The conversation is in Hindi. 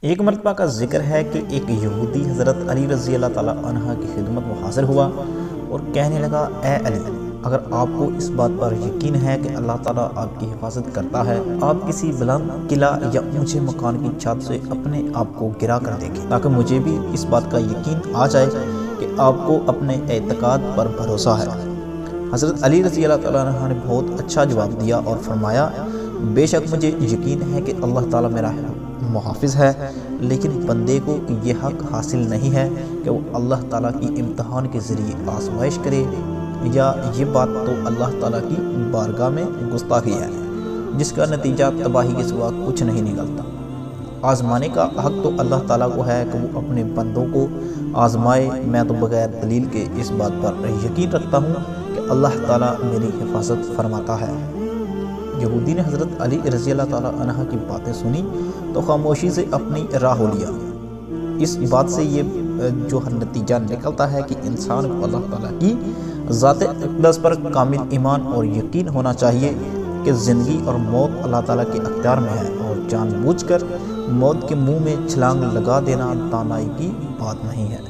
एक मरतबा का जिक्र है कि एक यहूदी हज़रत अली रज़ी अल्लाह ताला अन्हा की खिदमत में हाजिर हुआ और कहने लगा, ए अली, अगर आपको इस बात पर यकीन है कि अल्लाह ताला आपकी हिफाजत करता है, आप किसी बुलंद किला या ऊंचे मकान की छत से अपने आप को गिरा कर देखें, ताकि मुझे भी इस बात का यकीन आ जाए कि आपको अपने एतकाद पर भरोसा है। हज़रत अली रज़ी अल्लाह ताला अन्हा ने बहुत अच्छा जवाब दिया और फरमाया, बेशक मुझे यकीन है कि अल्लाह ताला मेरा मुहाफ़िज़ है, लेकिन बंदे को ये हक़ हासिल नहीं है कि वो अल्लाह ताला की इम्तहान के ज़रिए आज़माइश करे, या ये बात तो अल्लाह ताला की बारगाह में गुस्ताखी है जिसका नतीजा तबाही के सिवा कुछ नहीं निकलता। आज़माने का हक़ तो अल्लाह ताला को है कि वो अपने बंदों को आज़माए। मैं तो बग़ैर दलील के इस बात पर यकीन रखता हूँ कि अल्लाह ताला मेरी हिफाजत फरमाता है। यहूदी ने हज़रत अली रज़ी अल्लाह ताला अन्हा की बातें सुनी तो खामोशी से अपनी राह हो लिया। इस बात से ये जो नतीजा निकलता है कि इंसान को अल्लाह ताला की ज़ात अक़दस पर कामिल ईमान और यकीन होना चाहिए कि ज़िंदगी और मौत अल्लाह ताला के अख्तियार में है, और जानबूझकर मौत के मुंह में छलांग लगा देना दानाई की बात नहीं है।